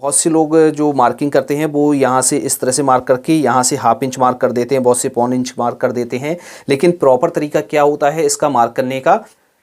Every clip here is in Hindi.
बहुत से लोग जो मार्किंग करते हैं वो यहाँ से इस तरह से मार्क करके यहाँ से हाफ इंच मार्क कर देते हैं, बहुत से पौन इंच मार्क कर देते हैं। लेकिन प्रॉपर तरीका क्या होता है इसका मार्क करने का।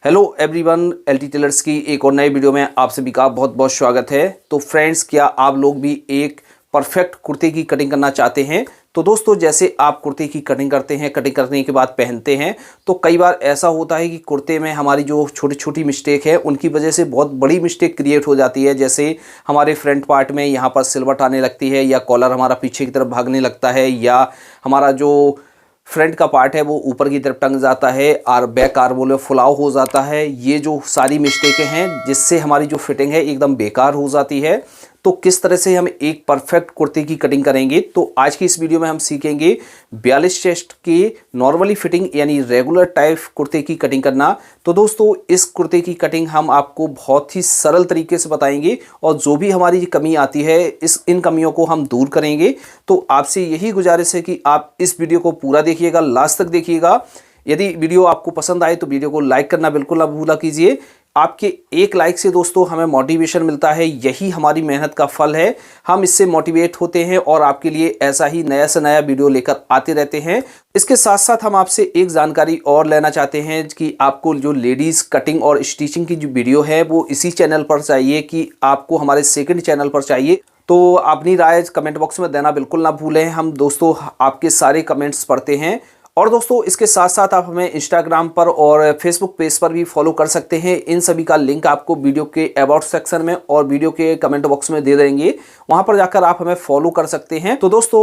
हेलो एवरीवन, एलटी टेलर्स की एक और नई वीडियो में आप सभी का बहुत बहुत स्वागत है। तो फ्रेंड्स, क्या आप लोग भी एक परफेक्ट कुर्ते की कटिंग करना चाहते हैं? तो दोस्तों, जैसे आप कुर्ते की कटिंग करते हैं, कटिंग करने के बाद पहनते हैं, तो कई बार ऐसा होता है कि कुर्ते में हमारी जो छोटी छोटी मिस्टेक है उनकी वजह से बहुत बड़ी मिस्टेक क्रिएट हो जाती है। जैसे हमारे फ्रंट पार्ट में यहाँ पर सिलवट आने लगती है, या कॉलर हमारा पीछे की तरफ भागने लगता है, या हमारा जो फ्रंट का पार्ट है वो ऊपर की तरफ टंग जाता है और बैक आर्मोल में फुलाव हो जाता है। ये जो सारी मिस्टेकें हैं जिससे हमारी जो फिटिंग है एकदम बेकार हो जाती है। तो किस तरह से हम एक परफेक्ट कुर्ते की कटिंग करेंगे, तो आज की इस वीडियो में हम सीखेंगे 42 चेस्ट की नॉर्मली फिटिंग यानी रेगुलर टाइप कुर्ते की कटिंग करना। तो दोस्तों, इस कुर्ते की कटिंग हम आपको बहुत ही सरल तरीके से बताएंगे और जो भी हमारी कमी आती है इन कमियों को हम दूर करेंगे। तो आपसे यही गुजारिश है कि आप इस वीडियो को पूरा देखिएगा, लास्ट तक देखिएगा। यदि वीडियो आपको पसंद आए तो वीडियो को लाइक करना बिल्कुल ना भूला कीजिए। आपके एक लाइक से दोस्तों हमें मोटिवेशन मिलता है, यही हमारी मेहनत का फल है। हम इससे मोटिवेट होते हैं और आपके लिए ऐसा ही नया से नया वीडियो लेकर आते रहते हैं। इसके साथ साथ हम आपसे एक जानकारी और लेना चाहते हैं कि आपको जो लेडीज़ कटिंग और स्टिचिंग की जो वीडियो है वो इसी चैनल पर चाहिए कि आपको हमारे सेकंड चैनल पर चाहिए। तो अपनी राय कमेंट बॉक्स में देना बिल्कुल ना भूलें। हम दोस्तों आपके सारे कमेंट्स पढ़ते हैं। और दोस्तों, इसके साथ साथ आप हमें इंस्टाग्राम पर और फेसबुक पेज पर भी फॉलो कर सकते हैं। इन सभी का लिंक आपको वीडियो के अबाउट सेक्शन में और वीडियो के कमेंट बॉक्स में दे देंगे, वहां पर जाकर आप हमें फॉलो कर सकते हैं। तो दोस्तों,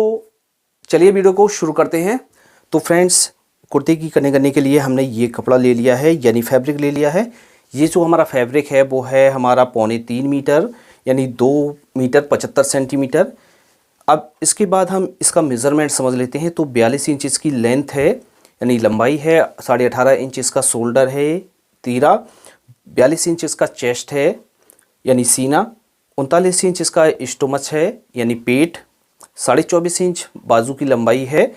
चलिए वीडियो को शुरू करते हैं। तो फ्रेंड्स, कुर्ते की कटिंग करने के लिए हमने ये कपड़ा ले लिया है, यानी फैब्रिक ले लिया है। ये जो हमारा फैब्रिक है वो है हमारा 3.25 मीटर यानी 2 मीटर 75 सेंटीमीटर। अब इसके बाद हम इसका मेज़रमेंट समझ लेते हैं। तो 42 इंच इसकी लेंथ है यानी लंबाई है, 18.5 इंच इसका शोल्डर है तीरा, 42 इंच इसका चेस्ट है यानी सीना, 39 इंच इसका स्टोमच है यानी पेट, 24.5 इंच बाजू की लंबाई है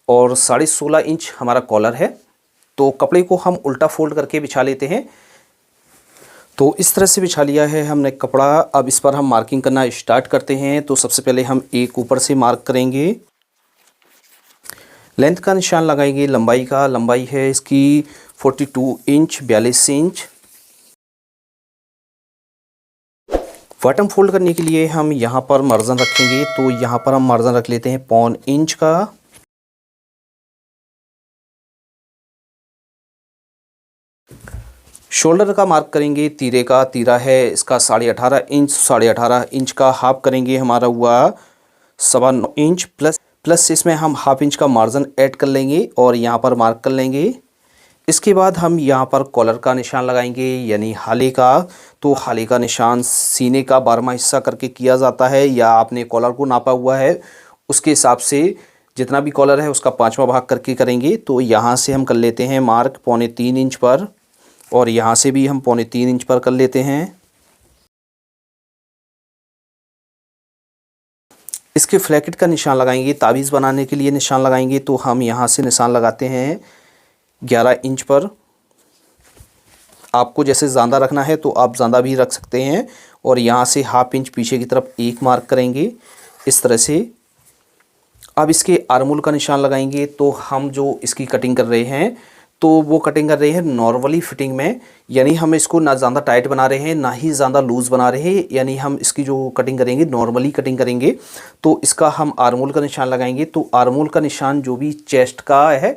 और 16.5 इंच हमारा कॉलर है। तो कपड़े को हम उल्टा फोल्ड करके बिछा लेते हैं। तो इस तरह से बिछा लिया है हमने कपड़ा। अब इस पर हम मार्किंग करना स्टार्ट करते हैं। तो सबसे पहले हम एक ऊपर से मार्क करेंगे, लेंथ का निशान लगाएंगे। लंबाई है इसकी 42 इंच 42 इंच। बॉटम फोल्ड करने के लिए हम यहाँ पर मार्जिन रखेंगे। तो यहाँ पर हम मार्जिन रख लेते हैं 1.25 इंच का। शोल्डर का मार्क करेंगे, तीरे का तीरा है इसका 18.5 इंच, 18.5 इंच का हाफ करेंगे हमारा हुआ 9.25 इंच प्लस इसमें हम हाफ इंच का मार्जिन ऐड कर लेंगे और यहाँ पर मार्क कर लेंगे। इसके बाद हम यहाँ पर कॉलर का निशान लगाएंगे यानी हाले का। तो हाले का निशान सीने का 12वां हिस्सा करके किया जाता है, या आपने कॉलर को नापा हुआ है उसके हिसाब से जितना भी कॉलर है उसका 5वां भाग करके करेंगे। तो यहाँ से हम कर लेते हैं मार्क 3.25 इंच पर, और यहाँ से भी हम 3.25 इंच पर कर लेते हैं। इसके फ्लैकेट का निशान लगाएंगे, ताबीज़ बनाने के लिए निशान लगाएंगे। तो हम यहाँ से निशान लगाते हैं 11 इंच पर। आपको जैसे ज़्यादा रखना है तो आप ज़्यादा भी रख सकते हैं। और यहाँ से हाफ इंच पीछे की तरफ एक मार्क करेंगे इस तरह से। अब इसके आर्मोल का निशान लगाएंगे। तो हम जो इसकी कटिंग कर रहे हैं तो वो कटिंग कर रहे हैं नॉर्मली फिटिंग में, यानी हम इसको ना ज़्यादा टाइट बना रहे हैं ना ही ज़्यादा लूज़ बना रहे हैं, यानी हम इसकी जो कटिंग करेंगे नॉर्मली कटिंग करेंगे। तो इसका हम आर्मोल का निशान लगाएंगे। तो आर्मोल का निशान जो भी चेस्ट का है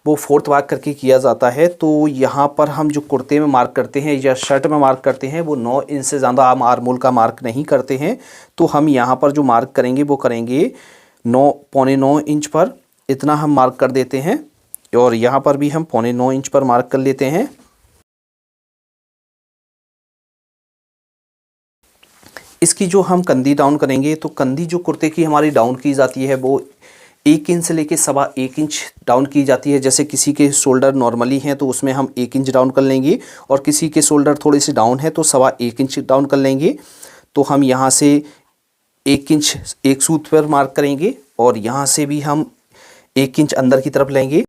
वो 4th भाग करके किया जाता है। तो यहाँ पर हम जो कुर्ते में मार्क करते हैं या शर्ट में मार्क करते हैं वो 9 इंच से ज़्यादा हम आर्मोल का मार्क नहीं करते हैं। तो हम यहाँ पर जो मार्क करेंगे वो करेंगे 9.25 इंच पर, इतना हम मार्क कर देते हैं। और यहाँ पर भी हम 9.25 इंच पर मार्क कर लेते हैं। इसकी जो हम कंधी डाउन करेंगे, तो कंधी जो कुर्ते की हमारी डाउन की जाती है वो 1 इंच से लेके 1.25 इंच डाउन की जाती है। जैसे किसी के शोल्डर नॉर्मली हैं तो उसमें हम 1 इंच डाउन कर लेंगे, और किसी के शोल्डर थोड़े से डाउन है तो 1.25 इंच डाउन कर लेंगे। तो हम यहाँ से 1 इंच एक सूत पर मार्क करेंगे, और यहाँ से भी हम 1 इंच अंदर की तरफ लेंगे।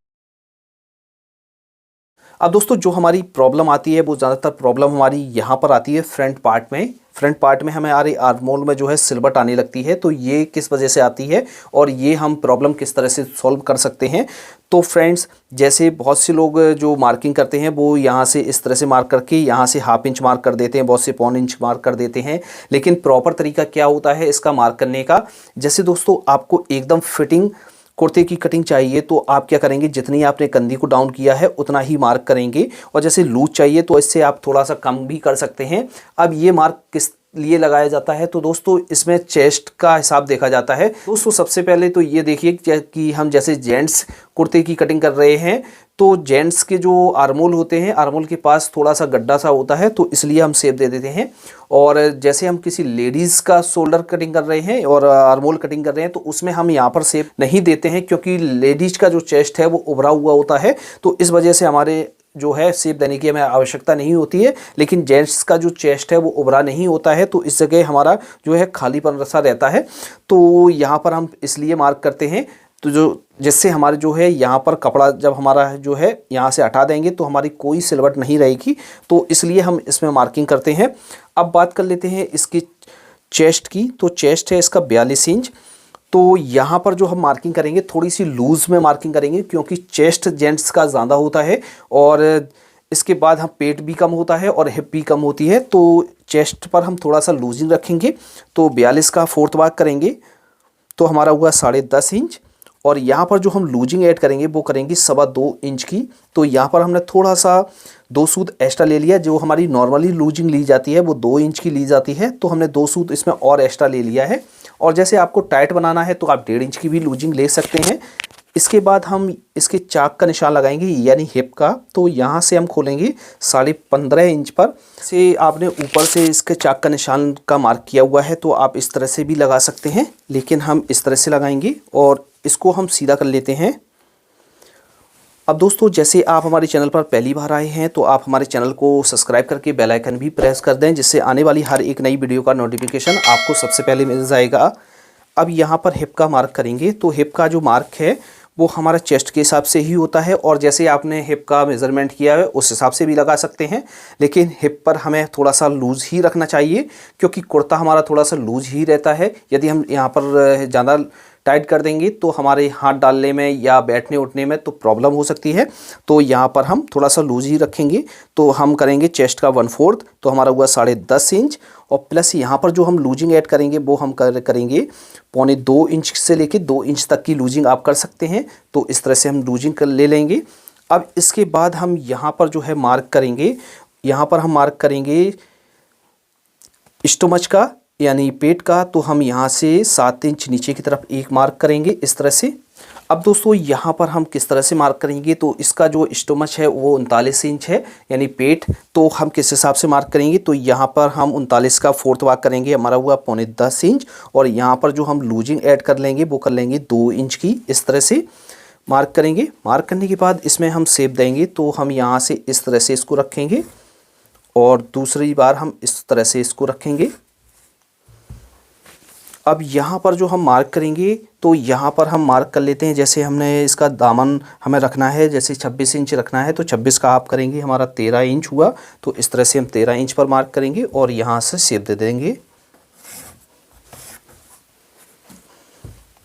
अब दोस्तों, जो हमारी प्रॉब्लम आती है वो ज़्यादातर प्रॉब्लम हमारी यहाँ पर आती है फ्रंट पार्ट में। फ्रंट पार्ट में हमारे आर्म होल में जो है सिलवट आने लगती है। तो ये किस वजह से आती है और ये हम प्रॉब्लम किस तरह से सॉल्व कर सकते हैं। तो फ्रेंड्स, जैसे बहुत से लोग जो मार्किंग करते हैं वो यहाँ से इस तरह से मार्क करके यहाँ से ½ इंच मार्क कर देते हैं, बहुत से पौन इंच मार्क कर देते हैं। लेकिन प्रॉपर तरीका क्या होता है इसका मार्क करने का। जैसे दोस्तों आपको एकदम फिटिंग कुर्ते की कटिंग चाहिए तो आप क्या करेंगे, जितनी आपने कंधी को डाउन किया है उतना ही मार्क करेंगे। और जैसे लूज चाहिए तो इससे आप थोड़ा सा कम भी कर सकते हैं। अब ये मार्क किस लिए लगाया जाता है, तो दोस्तों इसमें चेस्ट का हिसाब देखा जाता है। दोस्तों सबसे पहले तो ये देखिए कि हम जैसे जेंट्स कुर्ते की कटिंग कर रहे हैं तो जेंट्स के जो आर्मोल होते हैं, आर्मोल के पास थोड़ा सा गड्ढा सा होता है, तो इसलिए हम शेप दे देते हैं। और जैसे हम किसी लेडीज़ का शोल्डर कटिंग कर रहे हैं और आर्मोल कटिंग कर रहे हैं तो उसमें हम यहाँ पर शेप नहीं देते हैं, क्योंकि लेडीज़ का जो चेस्ट है वो उभरा हुआ होता है। तो इस वजह से हमारे जो है शेप देने की हमें आवश्यकता नहीं होती है। लेकिन जेंट्स का जो चेस्ट है वो उभरा नहीं होता है, तो इस जगह हमारा जो है खालीपन सा रहता है। तो यहाँ पर हम इसलिए मार्क करते हैं, तो जो जिससे हमारे जो है यहाँ पर कपड़ा जब हमारा जो है यहाँ से हटा देंगे तो हमारी कोई सिलवट नहीं रहेगी। तो इसलिए हम इसमें मार्किंग करते हैं। अब बात कर लेते हैं इसकी चेस्ट की। तो चेस्ट है इसका 42 इंच। तो यहाँ पर जो हम मार्किंग करेंगे थोड़ी सी लूज़ में मार्किंग करेंगे, क्योंकि चेस्ट जेंट्स का ज़्यादा होता है और इसके बाद हम पेट भी कम होता है और हिप भी कम होती है। तो चेस्ट पर हम थोड़ा सा लूजिंग रखेंगे। तो 42 का 4th भाग करेंगे तो हमारा हुआ 10.5 इंच। और यहाँ पर जो हम लूजिंग ऐड करेंगे वो करेंगे 2.25 इंच की। तो यहाँ पर हमने थोड़ा सा 2 सूत एक्स्ट्रा ले लिया। जो हमारी नॉर्मली लूजिंग ली जाती है वो 2 इंच की ली जाती है, तो हमने 2 सूत इसमें और एक्स्ट्रा ले लिया है। और जैसे आपको टाइट बनाना है तो आप 1.5 इंच की भी लूजिंग ले सकते हैं। इसके बाद हम इसके चाक का निशान लगाएंगे, यानी हिप का। तो यहाँ से हम खोलेंगे 15.5 इंच पर से। आपने ऊपर से इसके चाक का निशान का मार्क किया हुआ है तो आप इस तरह से भी लगा सकते हैं, लेकिन हम इस तरह से लगाएंगे और इसको हम सीधा कर लेते हैं। अब दोस्तों, जैसे आप हमारे चैनल पर पहली बार आए हैं तो आप हमारे चैनल को सब्सक्राइब करके बेल आइकन भी प्रेस कर दें, जिससे आने वाली हर एक नई वीडियो का नोटिफिकेशन आपको सबसे पहले मिल जाएगा। अब यहाँ पर हिप का मार्क करेंगे। तो हिप का जो मार्क है वो हमारा चेस्ट के हिसाब से ही होता है, और जैसे आपने हिप का मेज़रमेंट किया है उस हिसाब से भी लगा सकते हैं। लेकिन हिप पर हमें थोड़ा सा लूज़ ही रखना चाहिए, क्योंकि कुर्ता हमारा थोड़ा सा लूज़ ही रहता है। यदि हम यहाँ पर ज़्यादा टाइट कर देंगे तो हमारे हाथ डालने में या बैठने उठने में तो प्रॉब्लम हो सकती है। तो यहाँ पर हम थोड़ा सा लूज ही रखेंगे। तो हम करेंगे चेस्ट का 1/4, तो हमारा हुआ 10.5 इंच। और प्लस यहाँ पर जो हम लूजिंग ऐड करेंगे वो हम करेंगे 1.25 इंच से लेके 2 इंच तक की लूजिंग आप कर सकते हैं। तो इस तरह से हम लूजिंग कर ले लेंगे। अब इसके बाद हम यहाँ पर जो है मार्क करेंगे, यहाँ पर हम मार्क करेंगे स्टोमच का, यानी पेट का। तो हम यहाँ से 7 इंच नीचे की तरफ एक मार्क करेंगे इस तरह से। अब दोस्तों यहाँ पर हम किस तरह से मार्क करेंगे, तो इसका जो स्टोमच है वो 39 इंच है, यानी पेट। तो हम किस हिसाब से मार्क करेंगे, तो यहाँ पर हम 39 का 4th भाग करेंगे, हमारा हुआ 9.5 इंच। और यहाँ पर जो हम लूजिंग ऐड कर लेंगे वो कर लेंगे 2 इंच की। इस तरह से मार्क करेंगे। मार्क करने के बाद इसमें हम शेप देंगे। तो हम यहाँ से इस तरह से इसको रखेंगे और दूसरी बार हम इस तरह से इसको रखेंगे। अब यहाँ पर जो हम मार्क करेंगे तो यहाँ पर हम मार्क कर लेते हैं, जैसे हमने इसका दामन हमें रखना है, जैसे 26 इंच रखना है तो 26 का हाफ करेंगे, हमारा 13 इंच हुआ। तो इस तरह से हम 13 इंच पर मार्क करेंगे और यहाँ से शेप दे देंगे।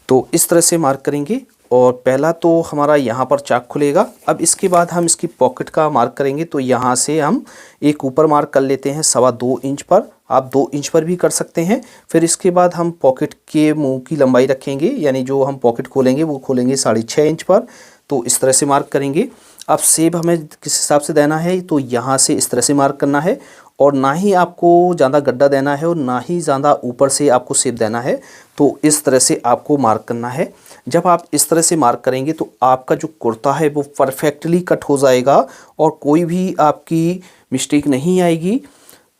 तो इस तरह से मार्क करेंगे और पहला तो हमारा यहाँ पर चाक खुलेगा। अब इसके बाद हम इसकी पॉकेट का मार्क करेंगे। तो यहाँ से हम एक ऊपर मार्क कर लेते हैं 2.25 इंच पर, आप 2 इंच पर भी कर सकते हैं। फिर इसके बाद हम पॉकेट के मुंह की लंबाई रखेंगे, यानी जो हम पॉकेट खोलेंगे वो खोलेंगे 6.5 इंच पर। तो इस तरह से मार्क करेंगे। अब शेप हमें किस हिसाब से देना है, तो यहाँ से इस तरह से मार्क करना है, और ना ही आपको ज़्यादा गड्ढा देना है और ना ही ज़्यादा ऊपर से आपको शेप देना है। तो इस तरह से आपको मार्क करना है। जब आप इस तरह से मार्क करेंगे तो आपका जो कुर्ता है वो परफेक्टली कट हो जाएगा और कोई भी आपकी मिस्टेक नहीं आएगी।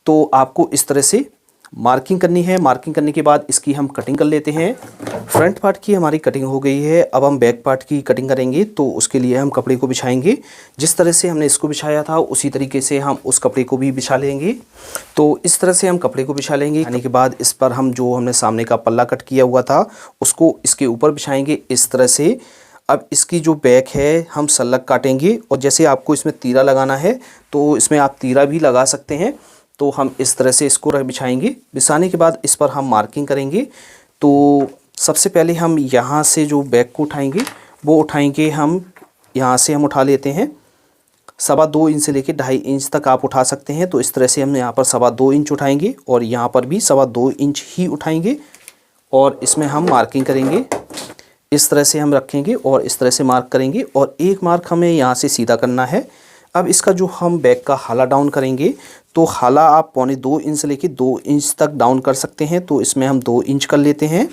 तो आपको इस तरह से मार्किंग करनी है। मार्किंग करने के बाद इसकी हम कटिंग कर लेते हैं। फ्रंट पार्ट की हमारी कटिंग हो गई है। अब हम बैक पार्ट की कटिंग करेंगे। तो उसके लिए हम कपड़े को बिछाएंगे। जिस तरह से हमने इसको बिछाया था उसी तरीके से हम उस कपड़े को भी बिछा लेंगे। तो इस तरह से हम कपड़े को बिछा लेंगे। आने के बाद इस पर हम जो हमने सामने का पल्ला कट किया हुआ था उसको इसके ऊपर बिछाएंगे इस तरह से। अब इसकी जो बैक है हम सल्लक काटेंगे, और जैसे आपको इसमें तीरा लगाना है तो इसमें आप तीरा भी लगा सकते हैं। तो हम इस तरह से इसको बिछाएंगे। बिछाने के बाद इस पर हम मार्किंग करेंगे। तो सबसे पहले हम यहाँ से जो बैक को उठाएंगे वो उठाएंगे हम यहाँ से हम उठा लेते हैं 2.25 इंच से लेकर 2.5 इंच तक आप उठा सकते हैं। तो इस तरह से हम यहाँ पर 2.25 इंच उठाएंगे और यहाँ पर भी 2.25 इंच ही उठाएंगे और इसमें हम मार्किंग करेंगे। इस तरह से हम रखेंगे और इस तरह से मार्क करेंगे और एक मार्क हमें यहाँ से सीधा करना है। अब इसका जो हम बैक का हाला डाउन करेंगे तो हाला आप 1.25 इंच से लेकर 2 इंच तक डाउन कर सकते हैं। तो इसमें हम 2 इंच कर लेते हैं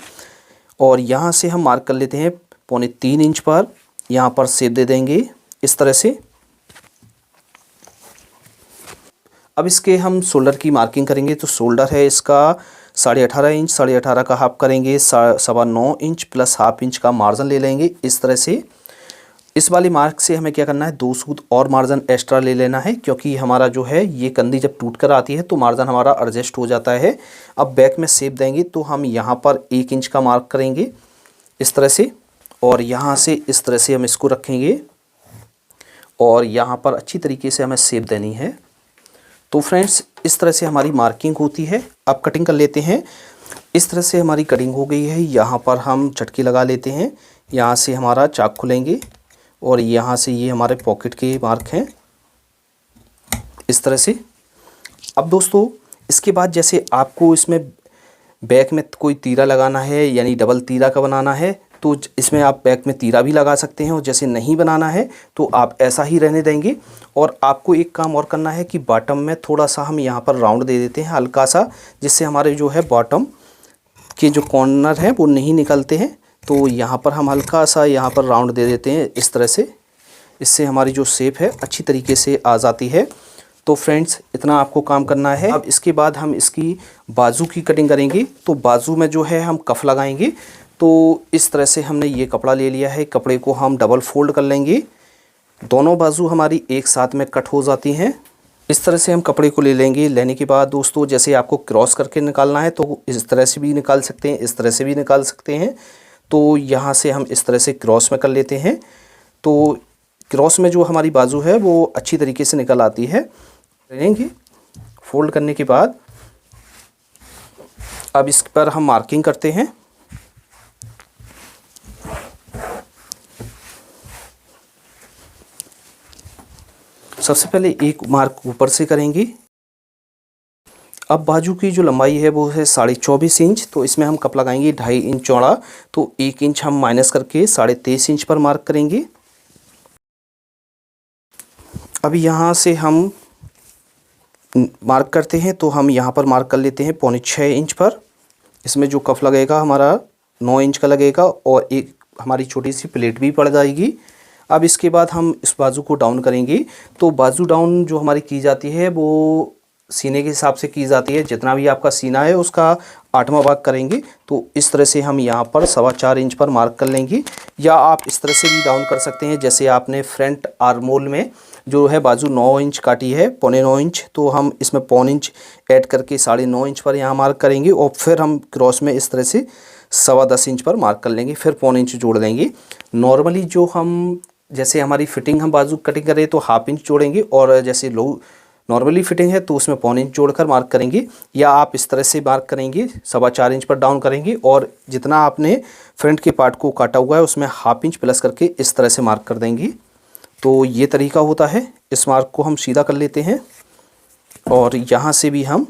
और यहाँ से हम मार्क कर लेते हैं 3.25 इंच पर। यहाँ पर शेप दे देंगे इस तरह से। अब इसके हम शोल्डर की मार्किंग करेंगे। तो शोल्डर है इसका 18.5 इंच, 18.5 का हाफ करेंगे 9.25 इंच प्लस हाफ इंच का मार्जिन ले लेंगे इस तरह से। इस वाले मार्क से हमें क्या करना है, 2 सूत और मार्जिन एक्स्ट्रा ले लेना है, क्योंकि हमारा जो है ये कंधी जब टूट कर आती है तो मार्जिन हमारा एडजस्ट हो जाता है। अब बैक में शेप देंगे तो हम यहाँ पर 1 इंच का मार्क करेंगे इस तरह से और यहाँ से इस तरह से हम इसको रखेंगे और यहाँ पर अच्छी तरीके से हमें शेप देनी है। तो फ्रेंड्स इस तरह से हमारी मार्किंग होती है। अब कटिंग कर लेते हैं। इस तरह से हमारी कटिंग हो गई है। यहाँ पर हम चटके लगा लेते हैं। यहाँ से हमारा चाक खुलेंगे और यहाँ से ये हमारे पॉकेट के मार्क हैं इस तरह से। अब दोस्तों इसके बाद जैसे आपको इसमें बैक में कोई तीरा लगाना है यानी डबल तीरा का बनाना है तो इसमें आप बैक में तीरा भी लगा सकते हैं और जैसे नहीं बनाना है तो आप ऐसा ही रहने देंगे। और आपको एक काम और करना है कि बॉटम में थोड़ा सा हम यहाँ पर राउंड दे देते हैं हल्का सा, जिससे हमारे जो है बॉटम के जो कॉर्नर हैं वो नहीं निकलते हैं। तो यहाँ पर हम हल्का सा यहाँ पर राउंड दे देते हैं इस तरह से। इससे हमारी जो शेप है अच्छी तरीके से आ जाती है। तो फ्रेंड्स इतना आपको काम करना है। अब इसके बाद हम इसकी बाजू की कटिंग करेंगे। तो बाजू में जो है हम कफ लगाएंगे। तो इस तरह से हमने ये कपड़ा ले लिया है। कपड़े को हम डबल फोल्ड कर लेंगे। दोनों बाजू हमारी एक साथ में कट हो जाती हैं। इस तरह से हम कपड़े को ले लेंगे। लेने के बाद दोस्तों जैसे आपको क्रॉस करके निकालना है तो इस तरह से भी निकाल सकते हैं, इस तरह से भी निकाल सकते हैं। तो यहाँ से हम इस तरह से क्रॉस में कर लेते हैं। तो क्रॉस में जो हमारी बाजू है वो अच्छी तरीके से निकल आती है। लेंगे फोल्ड करने के बाद अब इस पर हम मार्किंग करते हैं। सबसे पहले एक मार्क ऊपर से करेंगे। अब बाजू की जो लंबाई है वो है 24.5 इंच। तो इसमें हम कप लगाएंगे 2.5 इंच चौड़ा। तो 1 इंच हम माइनस करके 23.5 इंच पर मार्क करेंगे। अभी यहाँ से हम मार्क करते हैं। तो हम यहाँ पर मार्क कर लेते हैं 5.25 इंच पर। इसमें जो कफ लगेगा हमारा 9 इंच का लगेगा और एक हमारी छोटी सी प्लेट भी पड़ जाएगी। अब इसके बाद हम इस बाजू को डाउन करेंगे। तो बाजू डाउन जो हमारी की जाती है वो सीने के हिसाब से की जाती है। जितना भी आपका सीना है उसका 8वां भाग करेंगे। तो इस तरह से हम यहाँ पर 4.25 इंच पर मार्क कर लेंगे, या आप इस तरह से भी डाउन कर सकते हैं। जैसे आपने फ्रंट आर्म होल में जो है बाजू 9 इंच काटी है, 9.25 इंच, तो हम इसमें 0.25 इंच ऐड करके 9.5 इंच पर यहाँ मार्क करेंगे और फिर हम क्रॉस में इस तरह से 10.25 इंच पर मार्क कर लेंगे, फिर 0.25 इंच जोड़ देंगे। नॉर्मली जो हम जैसे हमारी फिटिंग हम बाजू कटिंग करें तो 1/2 इंच जोड़ेंगे और जैसे लो नॉर्मली फिटिंग है तो उसमें 0.25 इंच जोड़कर मार्क करेंगे, या आप इस तरह से मार्क करेंगे 4.25 इंच पर डाउन करेंगे और जितना आपने फ्रंट के पार्ट को काटा हुआ है उसमें 1/2 इंच प्लस करके इस तरह से मार्क कर देंगे। तो ये तरीका होता है। इस मार्क को हम सीधा कर लेते हैं और यहाँ से भी हम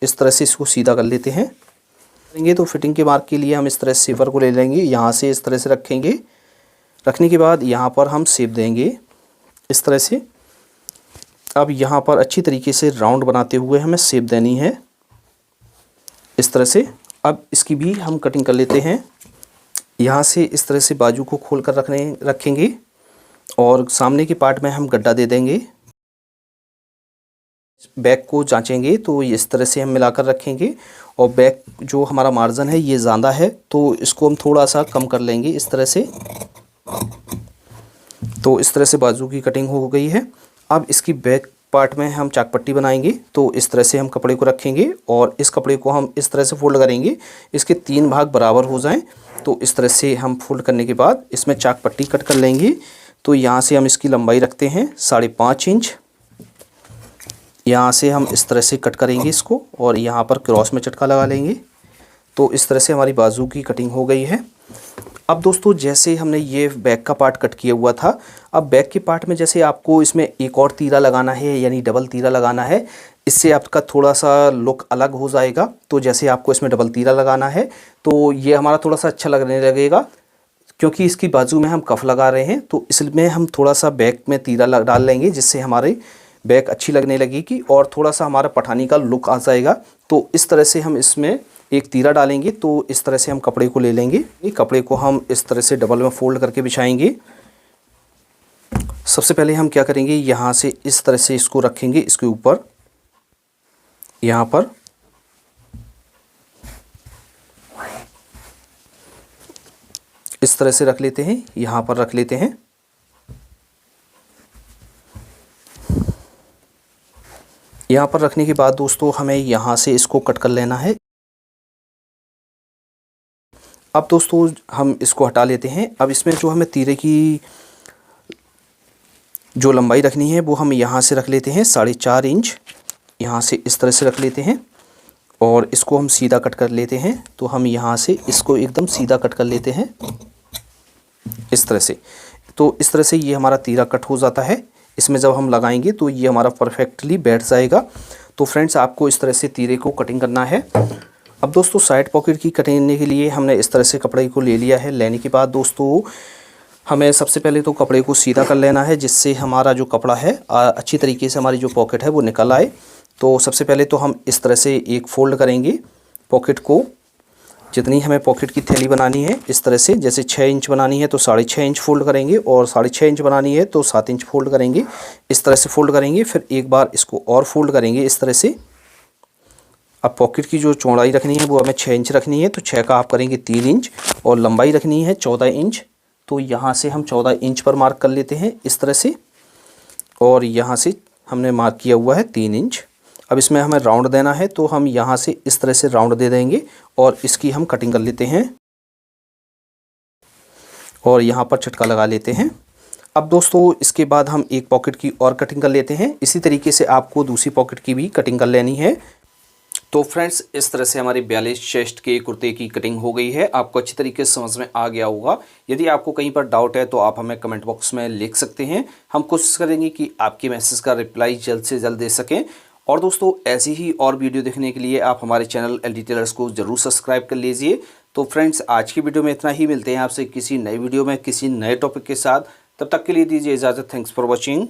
इस तरह से इसको सीधा कर लेते हैं। तो फिटिंग के मार्क के लिए हम इस तरह से सिफर को ले लेंगे, यहाँ से इस तरह से रखेंगे। रखने के बाद यहाँ पर हम शेप देंगे इस तरह से। अब यहाँ पर अच्छी तरीके से राउंड बनाते हुए हमें शेप देनी है इस तरह से। अब इसकी भी हम कटिंग कर लेते हैं। यहाँ से इस तरह से बाजू को खोल कर रखेंगे और सामने के पार्ट में हम गड्ढा दे देंगे। बैक को जांचेंगे तो इस तरह से हम मिलाकर रखेंगे और बैक जो हमारा मार्जिन है ये ज़्यादा है तो इसको हम थोड़ा सा कम कर लेंगे इस तरह से। तो इस तरह से बाजू की कटिंग हो गई है। अब इसकी बैक पार्ट में हम चाक पट्टी बनाएंगे। तो इस तरह से हम कपड़े को रखेंगे और इस कपड़े को हम इस तरह से फोल्ड करेंगे, इसके 3 भाग बराबर हो जाएं। तो इस तरह से हम फोल्ड करने के बाद इसमें चाक पट्टी कट कर लेंगे। तो यहाँ से हम इसकी लंबाई रखते हैं 5.5 इंच। यहाँ से हम इस तरह से कट करेंगे इसको और यहाँ पर क्रॉस में चटका लगा लेंगे। तो इस तरह से हमारी बाजू की कटिंग हो गई है। अब दोस्तों जैसे हमने ये बैक का पार्ट कट किया हुआ था, अब बैक के पार्ट में जैसे आपको इसमें एक और तीरा लगाना है, यानी डबल तीरा लगाना है। इससे आपका थोड़ा सा लुक अलग हो जाएगा। तो जैसे आपको इसमें डबल तीरा लगाना है तो ये हमारा थोड़ा सा अच्छा लगने लगेगा, क्योंकि इसकी बाजू में हम कफ लगा रहे हैं। तो इसमें हम थोड़ा सा बैक में तीरा डाल लेंगे, जिससे हमारे बैक अच्छी लगने लगेगी और थोड़ा सा हमारा पठानी का लुक आ जाएगा। तो इस तरह से हम इसमें एक तीरा डालेंगे। तो इस तरह से हम कपड़े को ले लेंगे, ये कपड़े को हम इस तरह से डबल में फोल्ड करके बिछाएंगे। सबसे पहले हम क्या करेंगे, यहाँ से इस तरह से इसको रखेंगे, इसके ऊपर यहाँ पर इस तरह से रख लेते हैं, यहाँ पर रख लेते हैं। यहाँ पर रखने के बाद दोस्तों हमें यहाँ से इसको कट कर लेना है। अब दोस्तों हम इसको हटा लेते हैं। अब इसमें जो हमें तीरे की जो लंबाई रखनी है वो हम यहाँ से रख लेते हैं 4.5 इंच, यहाँ से इस तरह से रख लेते हैं और इसको हम सीधा कट कर लेते हैं। तो हम यहाँ से इसको एकदम सीधा कट कर लेते हैं इस तरह से। तो इस तरह से ये हमारा तीरा कट हो जाता है। इसमें जब हम लगाएंगे तो ये हमारा परफेक्टली बैठ जाएगा। तो फ्रेंड्स आपको इस तरह से तीरे को कटिंग करना है। अब दोस्तों साइड पॉकेट की कटिंग करने के लिए हमने इस तरह से कपड़े को ले लिया है। लेने के बाद दोस्तों हमें सबसे पहले तो कपड़े को सीधा कर लेना है, जिससे हमारा जो कपड़ा है अच्छी तरीके से हमारी जो पॉकेट है वो निकल आए। तो सबसे पहले तो हम इस तरह से एक फ़ोल्ड करेंगे पॉकेट को। जितनी हमें पॉकेट की थैली बनानी है इस तरह से, जैसे 6 इंच बनानी है तो 6.5 इंच फ़ोल्ड करेंगे और 6.5 इंच बनानी है तो 7 इंच फ़ोल्ड करेंगे। इस तरह से फ़ोल्ड करेंगे, फिर एक बार इसको और फ़ोल्ड करेंगे इस तरह से। अब पॉकेट की जो चौड़ाई रखनी है वो हमें 6 इंच रखनी है, तो 6 का आप करेंगे 3 इंच और लंबाई रखनी है 14 इंच। तो यहाँ से हम 14 इंच पर मार्क कर लेते हैं इस तरह से, और यहाँ से हमने मार्क किया हुआ है 3 इंच। अब इसमें हमें राउंड देना है, तो हम यहाँ से इस तरह से राउंड दे देंगे और इसकी हम कटिंग कर लेते हैं और यहाँ पर चटका लगा लेते हैं। अब दोस्तों इसके बाद हम एक पॉकेट की और कटिंग कर लेते हैं। इसी तरीके से आपको दूसरी पॉकेट की भी कटिंग कर लेनी है। तो फ्रेंड्स इस तरह से हमारी 42 चेस्ट के कुर्ते की कटिंग हो गई है। आपको अच्छी तरीके से समझ में आ गया होगा। यदि आपको कहीं पर डाउट है तो आप हमें कमेंट बॉक्स में लिख सकते हैं। हम कोशिश करेंगे कि आपके मैसेज का रिप्लाई जल्द से जल्द दे सकें। और दोस्तों ऐसी ही और वीडियो देखने के लिए आप हमारे चैनल LD टेलर्स को ज़रूर सब्सक्राइब कर लीजिए। तो फ्रेंड्स आज की वीडियो में इतना ही। मिलते हैं आपसे किसी नई वीडियो में किसी नए टॉपिक के साथ। तब तक के लिए दीजिए इजाज़त। Thanks for watching.